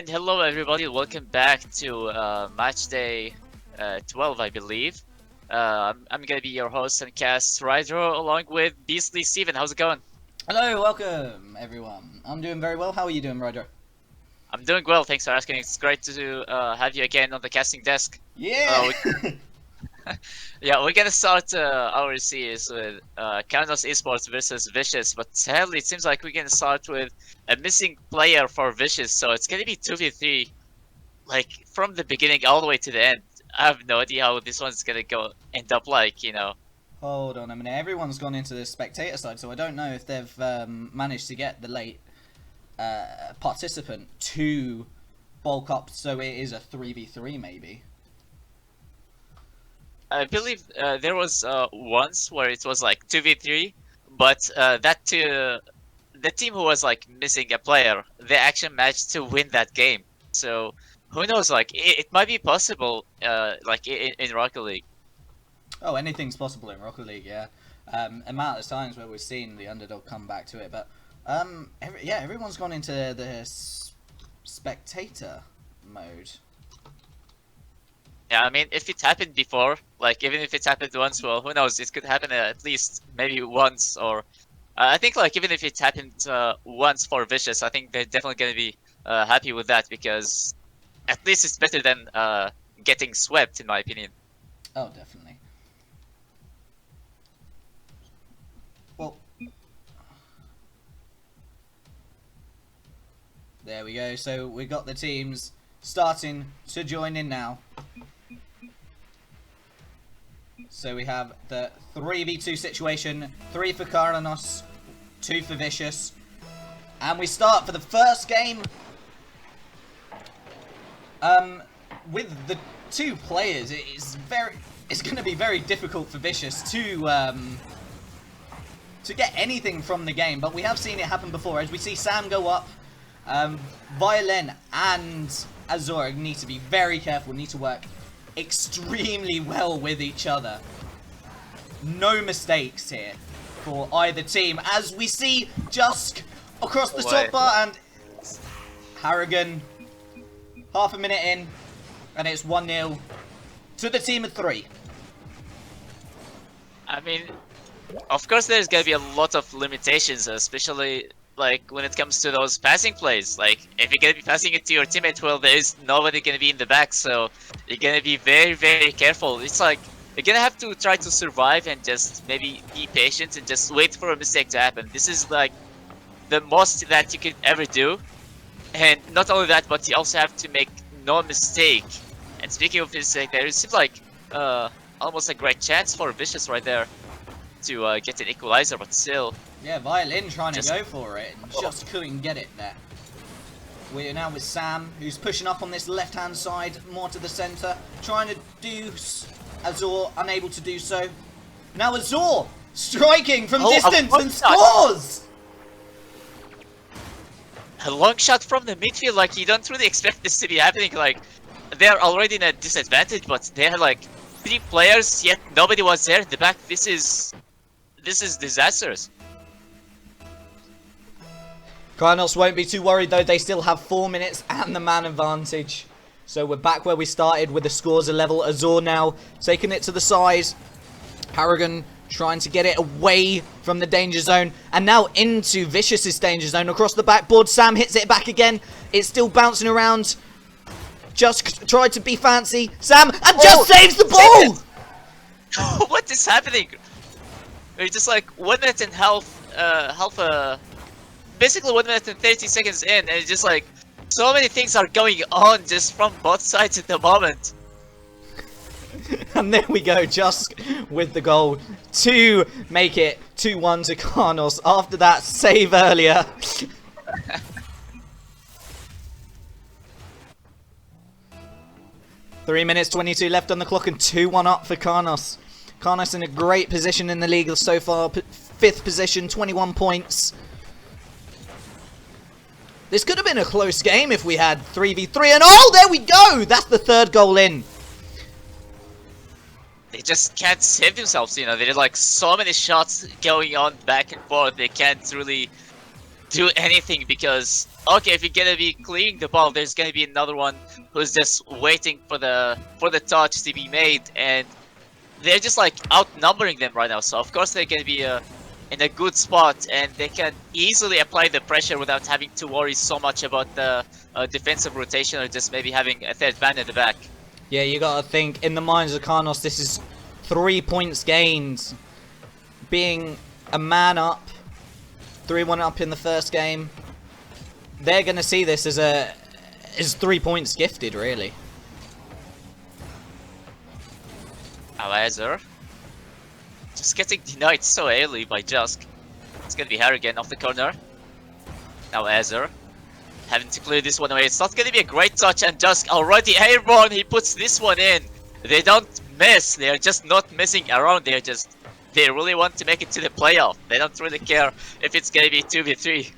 And hello everybody, welcome back to Matchday 12, I believe. I'm gonna be your host and cast Ryder along with Beastly Steven. How's it going? Hello, welcome everyone. I'm doing very well. How are you doing, Roger? I'm doing well, thanks for asking. It's great to have you again on the casting desk. Yeah. Yeah, we're gonna start our series with Karnos eSports versus Vicious, but sadly it seems like we're gonna start with a missing player for Vicious, so it's gonna be 2v3, like from the beginning all the way to the end. I have no idea how this one's gonna end up like. Hold on a minute. Everyone's gone into the spectator side, so I don't know if they've managed to get the late participant to bulk up, so it is a 3v3 maybe. I believe there was once where it was like 2v3, but the team who was like missing a player, they actually managed to win that game. So who knows? Like it might be possible, like in Rocket League. Oh, anything's possible in Rocket League, yeah. Amount of times where we've seen the underdog come back to it, but everyone's gone into the spectator mode. Yeah, I mean, if it happened before, like even if it's happened once, well, who knows? It could happen at least maybe once, or I think like even if it happened once for Vicious, I think they're definitely gonna be happy with that because at least it's better than getting swept, in my opinion. Oh, definitely. Well, there we go. So we got the teams starting to join in now. So we have the 3v2 situation, 3 for Karnos, 2 for Vicious. And we start for the first game with the 2 players. It's going to be very difficult for Vicious to get anything from the game, but we have seen it happen before. As we see Sam go up, Violin and Azor need to be very careful, need to work extremely well with each other. No mistakes here for either team, as we see Jusk across the top bar and Harrigan half a minute in, and it's 1-0 to the team of 3. I mean, of course, there's gonna be a lot of limitations, especially like when it comes to those passing plays. Like if you're gonna be passing it to your teammate, well, there is nobody gonna be in the back, so you're gonna be very, very careful. It's like you're gonna have to try to survive and just maybe be patient and just wait for a mistake to happen. This is like the most that you can ever do, and not only that, but you also have to make no mistake. And speaking of mistake, there seems like almost a great chance for Vicious right there to get an equalizer, but still. Yeah, Violin trying to go for it and just couldn't get it there. We're now with Sam, who's pushing up on this left-hand side, more to the centre, trying to deuce Azor, unable to do so. Now Azor striking from distance and scores! A long shot from the midfield, like you don't really expect this to be happening. Like they're already in a disadvantage, but they're like 3 players, yet nobody was there in the back. This is disastrous. Karnos won't be too worried though, they still have 4 minutes and the man advantage. So we're back where we started with the scores a level. Azor now taking it to the side. Harrigan trying to get it away from the danger zone. And now into Vicious's danger zone across the backboard. Sam hits it back again. It's still bouncing around. Just tried to be fancy. Sam and just saves the ball! What is happening? We're just like 1 minute and basically 1 minute and 30 seconds in, and it's just like so many things are going on just from both sides at the moment. And there we go, just with the goal to make it 2-1 to Karnos after that save earlier. 3 minutes 22 left on the clock and 2-1 up for Karnos. Karnos in a great position in the league so far, 5th position, 21 points. This could have been a close game if we had 3v3, and oh, there we go! That's the 3rd goal in. They just can't save themselves, you know. There's like so many shots going on back and forth. They can't really do anything because okay, if you're gonna be clearing the ball, there's gonna be another one who's just waiting for the touch to be made, and they're just like outnumbering them right now. So of course they're gonna be in a good spot, and they can easily apply the pressure without having to worry so much about the defensive rotation or just maybe having a third man in the back. Yeah, you gotta think, in the minds of Karnos, this is 3 points gained. Being a man up, 3-1 up in the first game, they're gonna see this as 3 points gifted, really. However, just getting denied so early by Jusk. It's gonna be Harrigan off the corner. Now Azure having to clear this one away. It's not gonna be a great touch, and Jusk already airborne. He puts this one in. They don't miss. They're just not messing around. They really want to make it to the playoff. They don't really care if it's gonna be 2v3.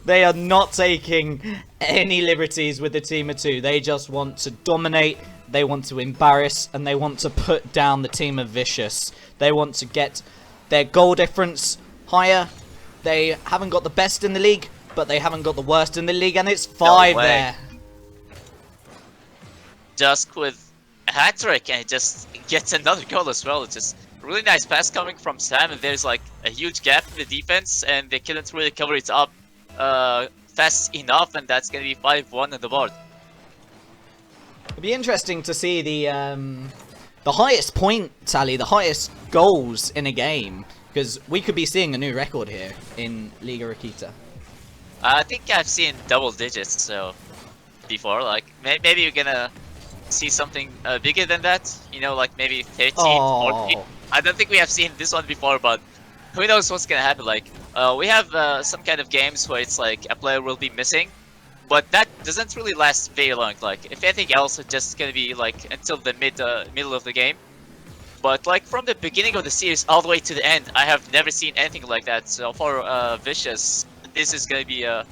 They are not taking any liberties with the team of 2. They just want to dominate, they want to embarrass, and they want to put down the team of Vicious. They want to get their goal difference higher. They haven't got the best in the league, but they haven't got the worst in the league, and it's 5 there. Jusk with a hat-trick, and he just gets another goal as well. It's just really nice pass coming from Sam, and there's like a huge gap in the defense, and they couldn't really cover it up fast enough, and that's gonna be 5-1 on the board. It'd be interesting to see the highest point tally, the highest goals in a game, because we could be seeing a new record here in Liga Raketa. I think I've seen double digits so before, like maybe you're gonna see something bigger than that, you know, like maybe 13, 14. I don't think we have seen this one before, but who knows what's gonna happen. Like we have some kind of games where it's like a player will be missing, but that doesn't really last very long. Like if anything else, it's just gonna be like until the middle of the game. But like from the beginning of the series all the way to the end, I have never seen anything like that. So for Vicious, this is gonna be a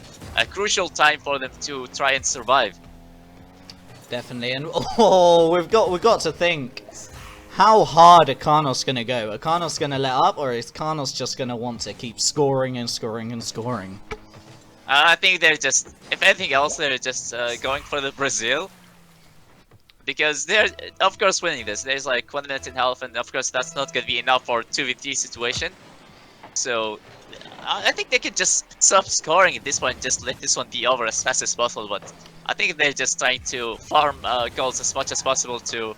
crucial time for them to try and survive. Definitely, and we've got to think, how hard are Karnos gonna go? Are Karnos gonna let up, or is Karnos just gonna want to keep scoring and scoring and scoring? I think they're just, if anything else, they're just going for the Brazil. Because they're, of course, winning this. There's like 1 minute in health, and of course that's not gonna be enough for 2v3 situation. So I think they could just stop scoring at this point, just let this one be over as fast as possible. But I think they're just trying to farm goals as much as possible to,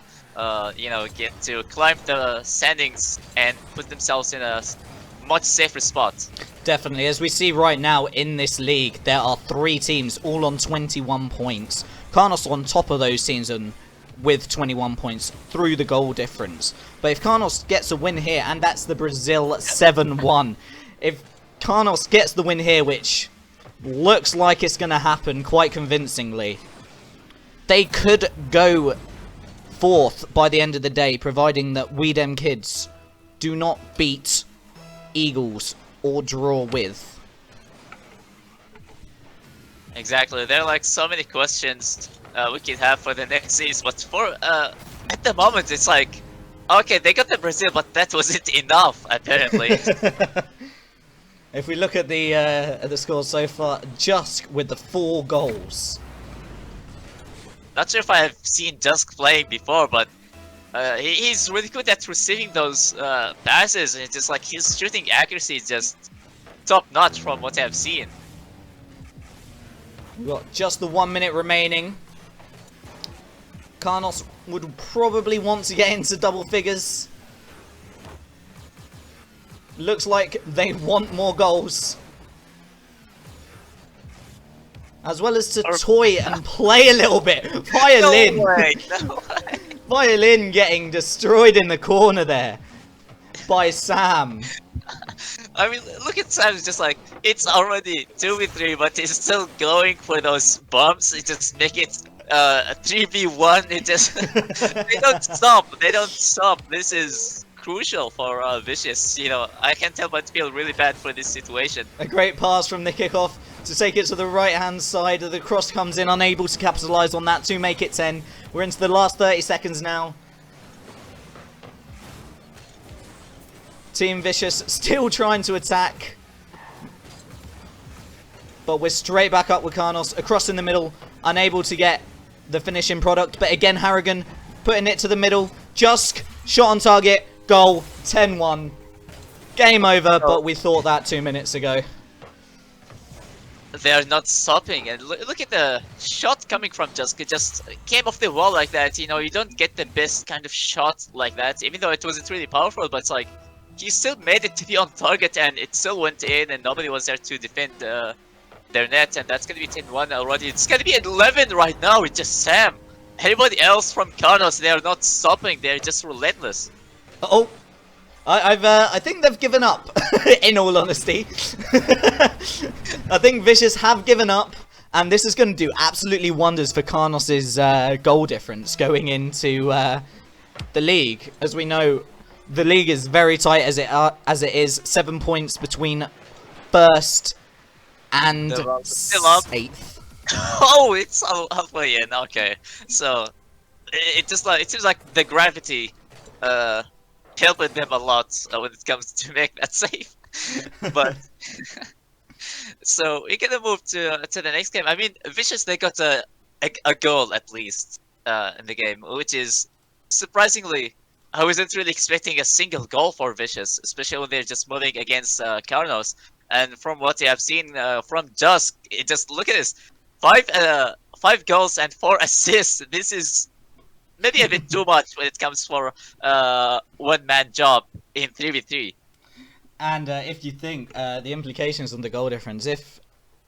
you know, get to climb the standings and put themselves in a much safer spot. Definitely, as we see right now in this league, there are 3 teams all on 21 points. Karnos on top of those teams and with 21 points through the goal difference. But if Karnos gets a win here, and that's the Brazil 7-1, if Karnos gets the win here, which looks like it's going to happen quite convincingly, they could go 4th by the end of the day, providing that We Dem Kids do not beat Eagles or draw with. Exactly, there are like so many questions we could have for the next season, but for at the moment it's like, okay, they got the Brazil, but that wasn't enough apparently. If we look at the scores so far, Jusk with the 4 goals. Not sure if I have seen Jusk playing before, but he's really good at receiving those passes, and it's just like his shooting accuracy is just top notch from what I've seen. We've got just the 1 minute remaining. Karnos would probably want to get into double figures. Looks like they want more goals. As well as to toy and play a little bit. Violin! No way, no way. Violin getting destroyed in the corner there. By Sam. I mean, look at Sam, it's just like, it's already 2v3, but he's still going for those bombs. It just make it a 3v1. It just, they don't stop. This is crucial for Vicious. You know, I can't help but feel really bad for this situation. A great pass from the kickoff to take it to the right hand side. The cross comes in, unable to capitalise on that to make it 10. We're into the last 30 seconds now. Team Vicious still trying to attack. But we're straight back up with Karnos, across in the middle, unable to get the finishing product. But again, Harrigan putting it to the middle. Jusk, shot on target, goal, 10-1. Game over, but we thought that 2 minutes ago. They are not stopping, and look at the shot coming from Jusk. It just came off the wall like that. You know, you don't get the best kind of shot like that, even though it wasn't really powerful, but it's like, he still made it to be on target, and it still went in, and nobody was there to defend their net, and that's gonna be 10-1 already. It's gonna be 11 right now with just Sam. Anybody else from Karnos, they are not stopping, they're just relentless. Oh, I think they've given up, in all honesty. I think Vicious have given up, and this is going to do absolutely wonders for Karnos' goal difference going into the league. As we know, the league is very tight as it is. 7 points between first and still up. 8th. Oh, it's halfway in. Okay, so it seems like the gravity helping them a lot when it comes to make that save. But so we're gonna move to the next game. I mean, Vicious, they got a goal at least in the game, which is surprisingly. I wasn't really expecting a single goal for Vicious, especially when they're just moving against Karnos. And from what I have seen from Jusk, just look at this: 5 goals and 4 assists. This is maybe a bit too much when it comes for one-man job in 3v3. And if you think the implications on the goal difference,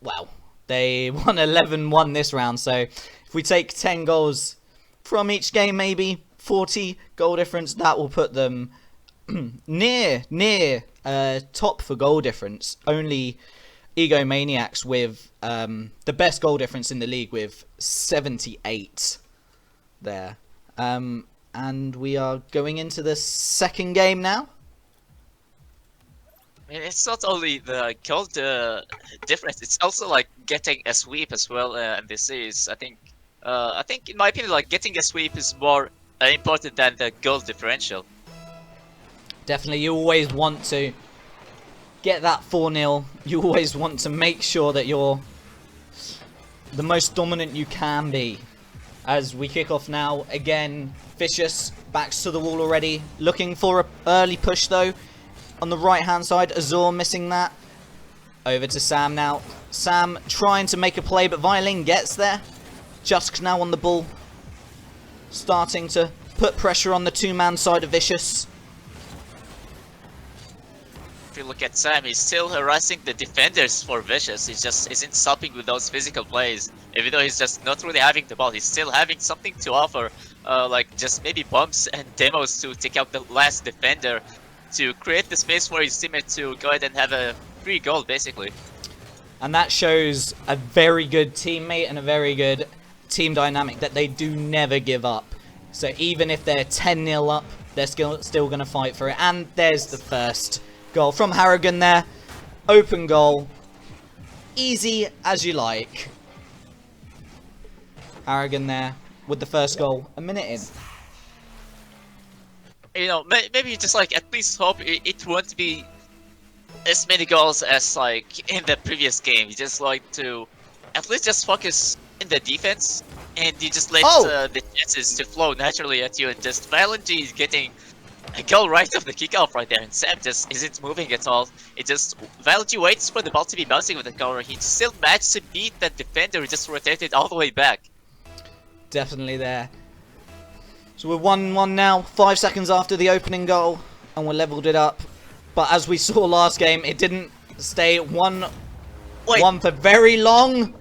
well, they won 11-1 this round, so if we take 10 goals from each game, maybe 40 goal difference, that will put them near top for goal difference. Only Egomaniacs with the best goal difference in the league with 78 there. And we are going into the second game now. I mean, it's not only the goal difference; it's also like getting a sweep as well in this series. I think, in my opinion, like getting a sweep is more important than the goal differential. Definitely, you always want to get that 4-0. You always want to make sure that you're the most dominant you can be. As we kick off now, again, Vicious backs to the wall already, looking for an early push though. On the right hand side, Azor missing that. Over to Sam now. Sam trying to make a play, but Violin gets there. Jusk now on the ball. Starting to put pressure on the 2-man side of Vicious. If you look at Sam, he's still harassing the defenders for Vicious. He just isn't stopping with those physical plays. Even though he's just not really having the ball, he's still having something to offer. Like just maybe bumps and demos to take out the last defender, to create the space for his teammate to go ahead and have a free goal, basically. And that shows a very good teammate and a very good team dynamic, that they do never give up. So even if they're 10-0 up, they're still going to fight for it. And there's the first goal from Harrigan there. Open goal. Easy as you like. Harrigan there with the first goal a minute in. You know, maybe you just like at least hope it won't be as many goals as like in the previous game. You just like to at least just focus in the defense, and you just let the chances to flow naturally at you, and just Valentine is getting a goal right off the kickoff right there, and Sam just isn't moving at all. It just Valentine waits for the ball to be bouncing with the corner. He still managed to beat that defender who just rotated all the way back. Definitely there. So we're 1-1 now, 5 seconds after the opening goal, and we're leveled it up. But as we saw last game, it didn't stay 1-1 for very long.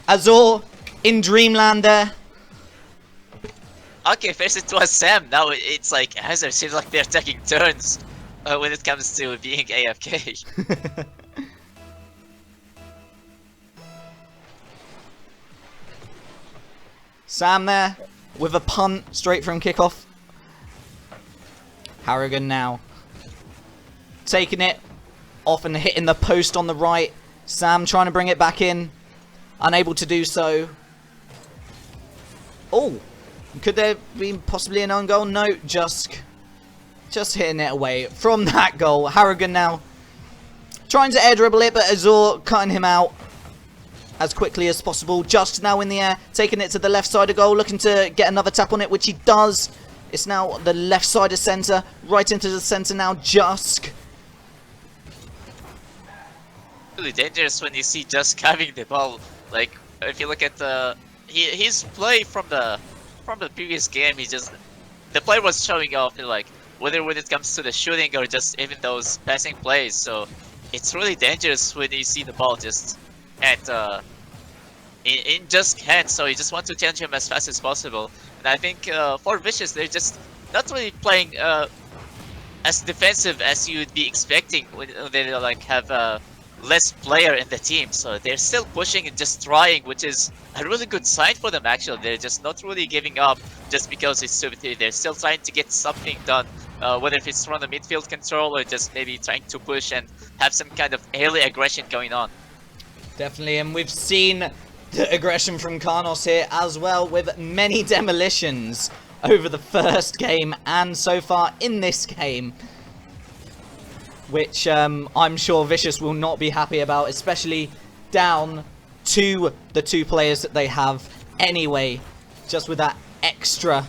Azor in Dreamland there. Okay, first it was Sam, now it's like Hazard. Seems like they're taking turns when it comes to being AFK. Sam there with a punt straight from kickoff. Harrigan now taking it off and hitting the post on the right. Sam trying to bring it back in. Unable to do so. Oh, could there be possibly an own goal? No, just hitting it away from that goal. Harrigan now Trying to air dribble it, but Azor cutting him out as quickly as possible. Just now in the air, taking it to the left side of goal, looking to get another tap on it, which he does. It's now the left side of centre, right into the centre now, Jusk. Really dangerous when you see Just having the ball. Like, if you look at his play from the previous game, the player was showing off, like, whether when it comes to the shooting or just even those passing plays. So it's really dangerous when you see the ball just at in Just hands. So you just want to change him as fast as possible. And I think for Vicious, they're just not really playing as defensive as you'd be expecting when they like have less player in the team. So they're still pushing and just trying, which is a really good sign for them. Actually, they're just not really giving up just because it's 2v3. They're still trying to get something done, whether if it's from the midfield control or just maybe trying to push and have some kind of early aggression going on. Definitely, and we've seen the aggression from Karnos here as well, with many demolitions over the first game and so far in this game, which I'm sure Vicious will not be happy about, especially down to the 2 players that they have anyway, just with that extra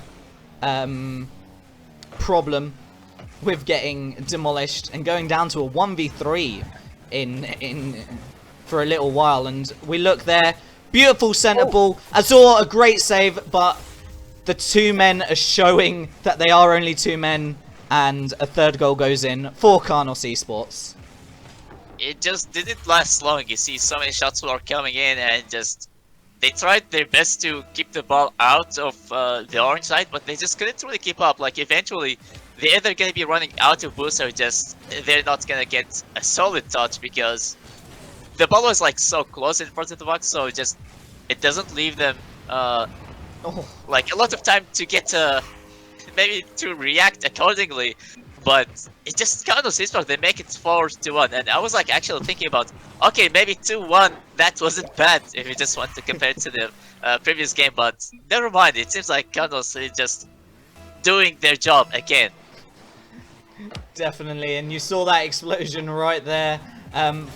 problem with getting demolished and going down to a 1v3 in for a little while. And we look there, beautiful centre ball, Azor, a great save, but the 2 men are showing that they are only 2 men, and a 3rd goal goes in for Karnos eSports. It just didn't last long. You see so many shots were coming in, and just they tried their best to keep the ball out of the orange side, but they just couldn't really keep up. Like, eventually they're either gonna be running out of boost or just they're not gonna get a solid touch because the ball was like so close in front of the box, so it doesn't leave them like a lot of time to get maybe to react accordingly. But it just kind of seems like they make it 4-1, and I was like actually thinking about, okay, maybe 2-1, that wasn't bad if you just want to compare it to the previous game, but never mind. It seems like Karnos is just doing their job again. Definitely, and you saw that explosion right there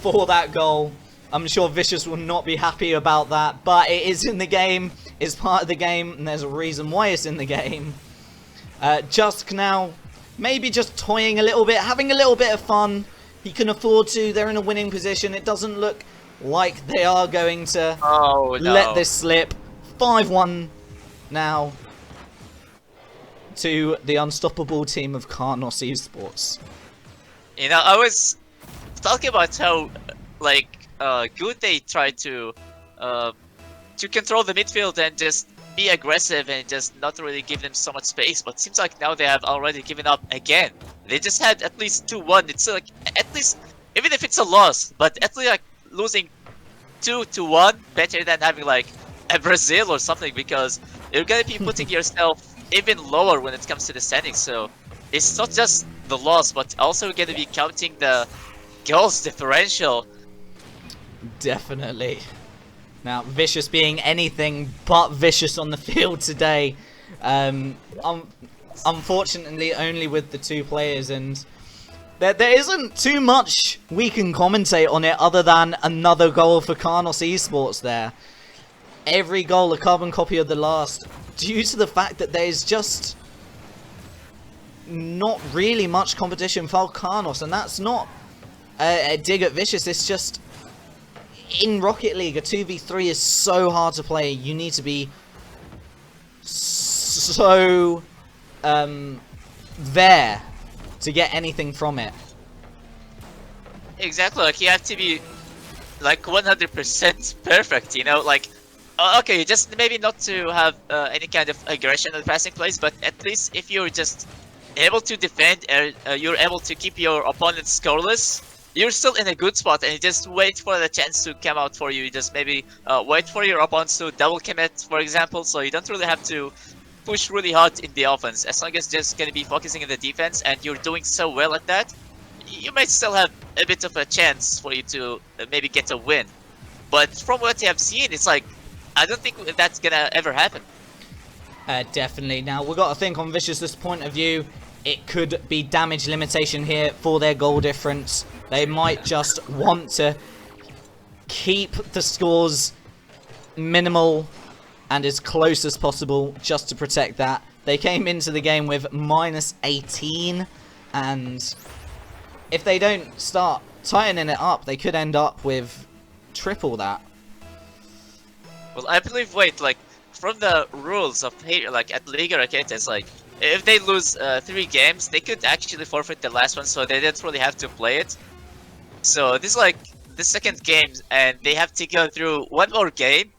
for that goal. I'm sure Vicious will not be happy about that, but it is in the game, it's part of the game, and there's a reason why it's in the game. Jusk now, maybe just toying a little bit, having a little bit of fun. He can afford to, they're in a winning position. It doesn't look like they are going to let this slip. 5-1 now to the unstoppable team of Karnos eSports. You know, I was talking about how like good they try to control the midfield and just be aggressive and just not really give them so much space, but seems like now they have already given up again. They just had at least 2-1. It's like, at least, even if it's a loss, but at least like losing 2-1 better than having like a Brazil or something, because you're gonna be putting yourself even lower when it comes to the standings. So it's not just the loss, but also gonna be counting the goals differential. Definitely. Now, Vicious being anything but vicious on the field today. Unfortunately, only with the 2 players, and there isn't too much we can commentate on it other than another goal for Karnos eSports there. Every goal a carbon copy of the last, due to the fact that there's just not really much competition for Karnos, and that's not a dig at Vicious, it's just in Rocket League, a 2v3 is so hard to play. You need to be so there to get anything from it. Exactly, like you have to be like 100% perfect, you know, like okay, just maybe not to have any kind of aggression in the passing plays, but at least if you're just able to defend, you're able to keep your opponent scoreless, you're still in a good spot, and you just wait for the chance to come out for you. You just maybe wait for your opponents to double commit, for example, so you don't really have to push really hard in the offense. As long as you're just going to be focusing in the defense, and you're doing so well at that, you might still have a bit of a chance for you to maybe get a win. But from what you have seen, it's like, I don't think that's going to ever happen. Definitely. Now, we've got to think on Vicious's point of view, it could be damage limitation here for their goal difference. They might just want to keep the scores minimal and as close as possible just to protect that. They came into the game with -18, and if they don't start tightening it up, they could end up with triple that. Well, I believe, wait, like, from the rules of, like, at Liga Raketa, it's like, if they lose 3 games, they could actually forfeit the last one, so they don't really have to play it. So this is like the second game, and they have to go through one more game,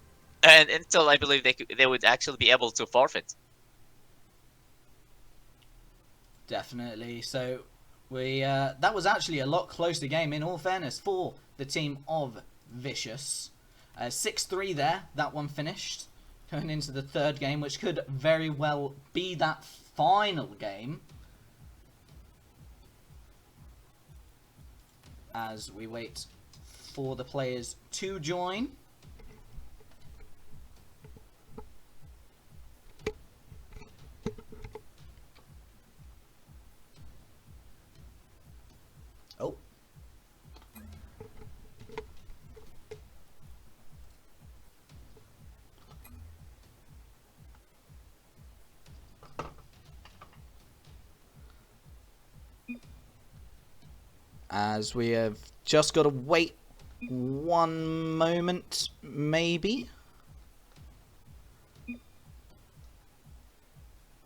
and until I believe they would actually be able to forfeit. Definitely. So we that was actually a lot closer game, in all fairness, for the team of Vicious. 6-3 there, that one finished. Going into the third game, which could very well be that final game. As we wait for the players to join. Oh. As we have just got to wait one moment, maybe.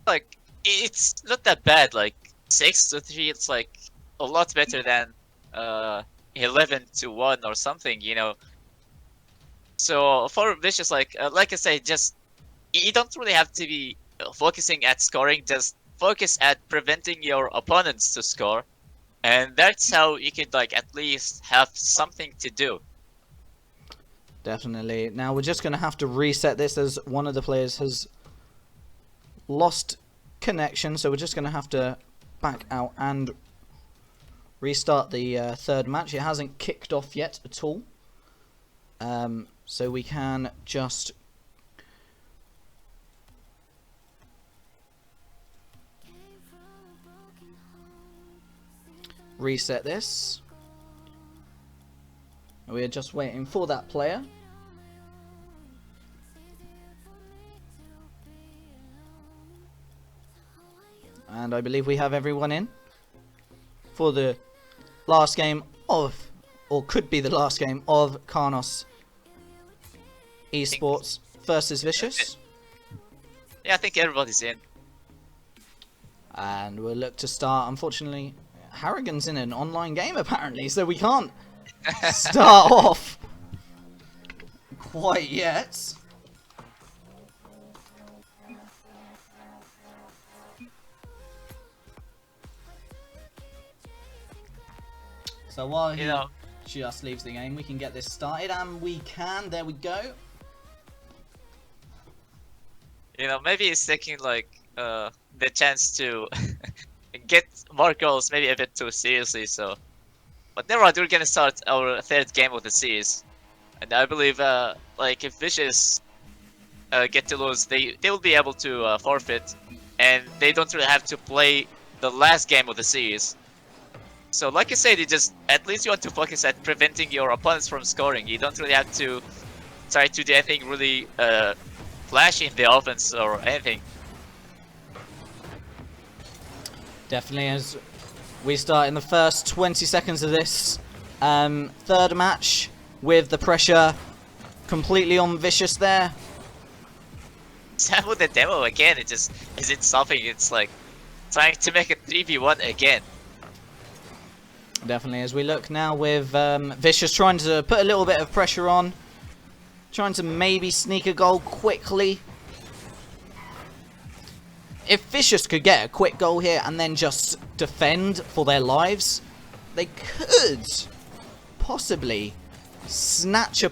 Like, it's not that bad. Like 6-3, it's like a lot better than 11-1 or something, you know. So for Vicious, like I say, just you don't really have to be focusing at scoring. Just focus at preventing your opponents to score. And that's how you could, like, at least have something to do. Definitely. Now we're just going to have to reset this as one of the players has lost connection. So we're just going to have to back out and restart the third match. It hasn't kicked off yet at all. So we can just reset this. We are just waiting for that player. And I believe we have everyone in for the last game of, or could be the last game of, Karnos eSports versus Vicious. Yeah, I think everybody's in. And we'll look to start. Unfortunately, Harrigan's in an online game apparently, so we can't start off Quite yet. So while he just leaves the game, we can get this started, and we can. There we go. You know, maybe he's taking, like, the chance to get more goals maybe a bit too seriously, so. But never mind, we're gonna start our third game of the series. And I believe, like, if Vicious get to lose, they will be able to forfeit, and they don't really have to play the last game of the series. So, like I said, you just, at least you want to focus at preventing your opponents from scoring. You don't really have to try to do anything really flashy in the offense or anything. Definitely, as we start in the first 20 seconds of this third match, with the pressure completely on Vicious there. Sam with the demo again, it just isn't stopping. It's like trying to make a 3v1 again. Definitely, as we look now with Vicious trying to put a little bit of pressure on, trying to maybe sneak a goal quickly. If Vicious could get a quick goal here and then just defend for their lives, they could possibly snatch a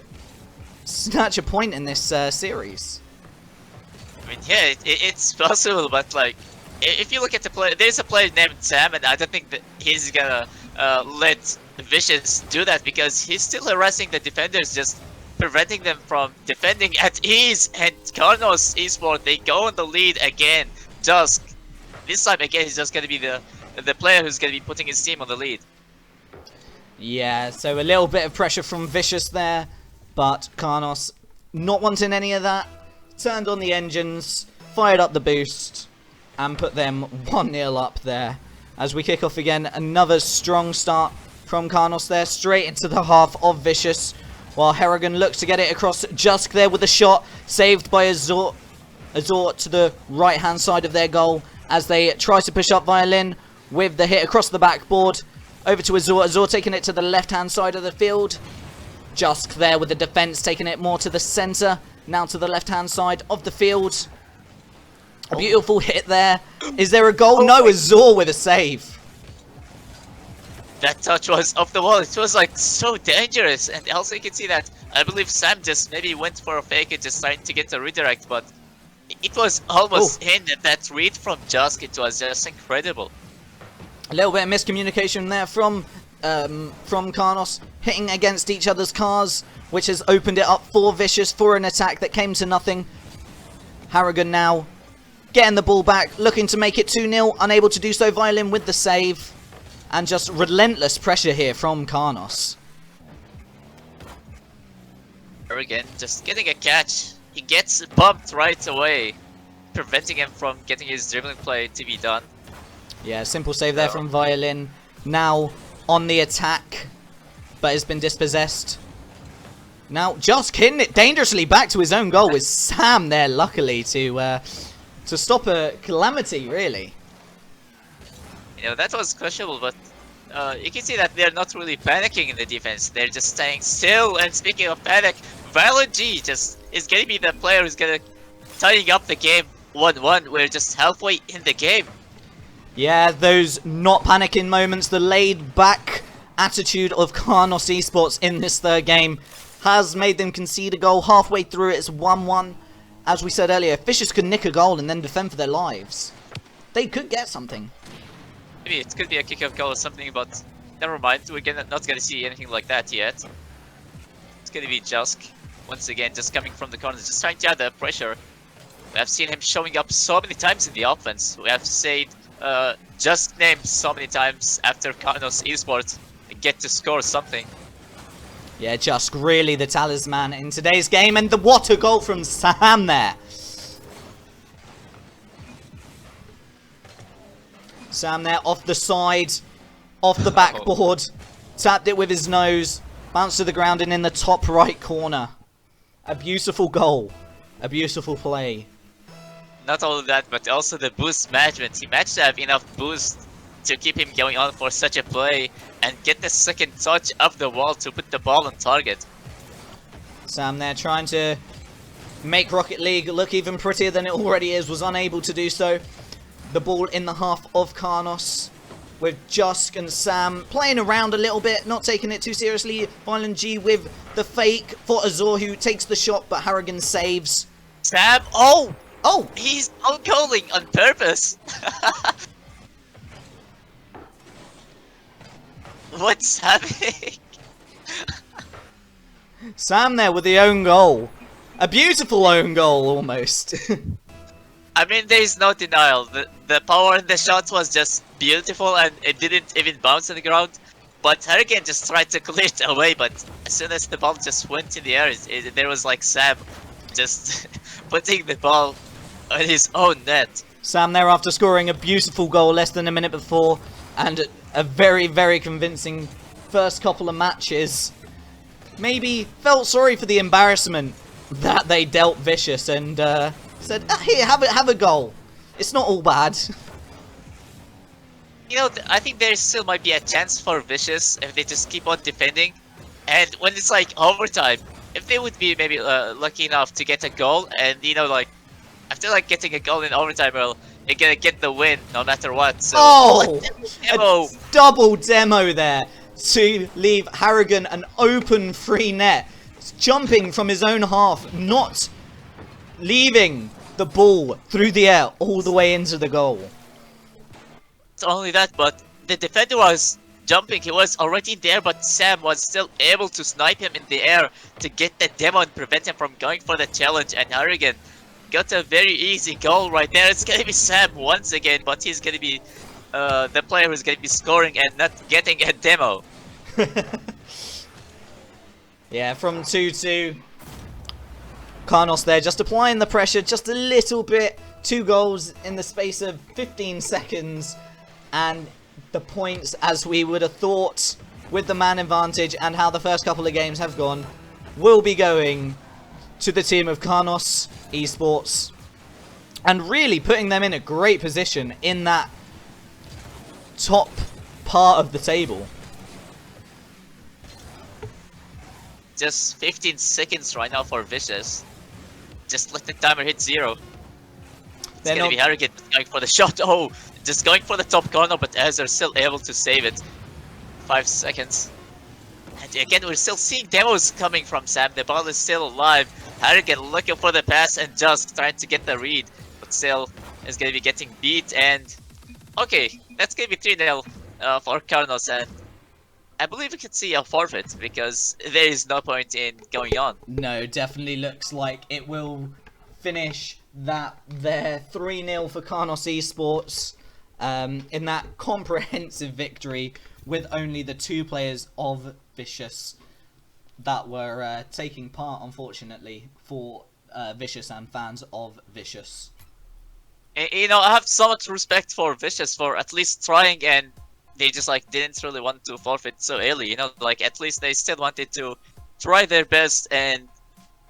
point in this series. I mean, yeah, it's possible, but like, if you look at the player, there's a player named Sam, and I don't think that he's gonna let Vicious do that, because he's still harassing the defenders, just preventing them from defending at ease. And Karnos eSports, they go on the lead again. Dusk, this time again, he's just gonna be the player who's gonna be putting his team on the lead. Yeah, so a little bit of pressure from Vicious there, but Karnos not wanting any of that, turned on the engines, fired up the boost, and put them 1-0 up there. As we kick off again, another strong start from Karnos there, straight into the half of Vicious, while Harrigan looks to get it across Jusk there with a shot, saved by Azor. Azor to the right-hand side of their goal as they try to push up Violin with the hit across the backboard. Over to Azor. Azor taking it to the left-hand side of the field. Jusk there with the defense, taking it more to the center. Now to the left-hand side of the field. A beautiful hit there. Is there a goal? No, Azor with a save. That touch was off the wall. It was like so dangerous. And also you can see that I believe Sam just maybe went for a fake and just trying to get a redirect, but it was almost in, and that read from Jusk, it was just incredible. A little bit of miscommunication there from Karnos, hitting against each other's cars, which has opened it up for Vicious for an attack that came to nothing. Harrigan now getting the ball back, looking to make it 2-0, unable to do so. Violin with the save, and just relentless pressure here from Karnos. Again, just getting a catch. He gets bumped right away, preventing him from getting his dribbling play to be done. Yeah, simple save there from Violin. Now on the attack, but has been dispossessed. Now just hitting it dangerously back to his own goal with Sam there, luckily, to stop a calamity, really. You know, that was questionable, but you can see that they're not really panicking in the defense. They're just staying still, and speaking of panic, Violent G just is going to be the player who's going to tidying up the game 1-1. We're just halfway in the game. Yeah, those not panicking moments, the laid-back attitude of Karnos eSports in this third game has made them concede a goal. Halfway through, it's 1-1. As we said earlier, Vicious could nick a goal and then defend for their lives. They could get something. Maybe it could be a kick-off goal or something, but never mind. We're not going to see anything like that yet. It's going to be Jusk. Once again, just coming from the corners, just trying to add the pressure. We have seen him showing up so many times in the offense. We have said Jusk name so many times after Karnos eSports get to score something. Yeah, Jusk really the talisman in today's game, and what a goal from Sam there. Sam there off the side, off the backboard, tapped it with his nose, bounced to the ground and in the top right corner. A beautiful goal, a beautiful play. Not only that, but also the boost management. He managed to have enough boost to keep him going on for such a play and get the second touch up the wall to put the ball on target. Sam there trying to make Rocket League look even prettier than it already is, was unable to do so. The ball in the half of Karnos, with Jusk and Sam playing around a little bit, not taking it too seriously. Violent G with the fake for Azor, who takes the shot, but Harrigan saves. Sam, he's on-goaling on purpose. What's happening? Sam there with the own goal. A beautiful own goal, almost. I mean, there's no denial. The power in the shot was just beautiful, and it didn't even bounce on the ground. But Hurricane just tried to clear it away, but as soon as the ball just went in the air, there was like Sam just putting the ball on his own net. Sam there after scoring a beautiful goal less than a minute before, and a very, very convincing first couple of matches. Maybe felt sorry for the embarrassment that they dealt Vicious and said, here, have a goal. It's not all bad. You know, I think there still might be a chance for Vicious if they just keep on defending. And when it's like overtime, if they would be maybe lucky enough to get a goal, and you know, like after like getting a goal in overtime, well, you're gonna get the win no matter what. So a double demo there to leave Harrigan an open free net, jumping from his own half, not leaving the ball through the air all the way into the goal. Not only that, but the defender was jumping, he was already there, but Sam was still able to snipe him in the air to get the demo and prevent him from going for the challenge, and Harrigan got a very easy goal right there. It's gonna be Sam once again, but he's gonna be the player who's gonna be scoring and not getting a demo. Yeah, from 2-2. Karnos there, just applying the pressure just a little bit. 2 goals in the space of 15 seconds. And the points, as we would have thought, with the man advantage and how the first couple of games have gone, will be going to the team of Karnos eSports. And really putting them in a great position in that top part of the table. Just 15 seconds right now for Vicious. Just let the timer hit 0. It's gonna be Harrogate going for the shot. Oh, just going for the top corner, but as are still able to save it. 5 seconds. And again, we're still seeing demos coming from Sam. The ball is still alive. Harrogate looking for the pass and just trying to get the read. But still is gonna be getting beat. And okay, that's gonna be 3-0 for Karnos. And I believe we could see a forfeit because there is no point in going on. No, definitely looks like it will finish that there 3-0 for Karnos eSports in that comprehensive victory with only the 2 players of Vicious that were taking part, unfortunately, for Vicious and fans of Vicious. You know, I have so much respect for Vicious for at least trying, and they just like didn't really want to forfeit so early, you know, like at least they still wanted to try their best and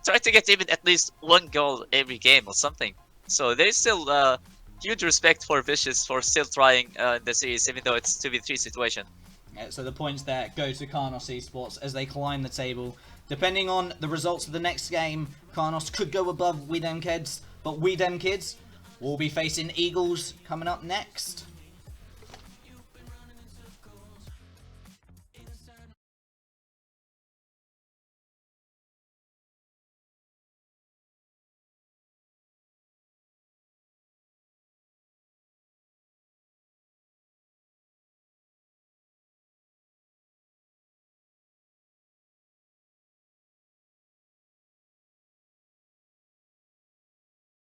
try to get even at least 1 goal every game or something. So there's still huge respect for Vicious for still trying in the series, even though it's 2v3 situation. Yeah, so the points there go to Karnos eSports as they climb the table. Depending on the results of the next game, Karnos could go above We Dem Kids, but We Dem Kids will be facing Eagles coming up next.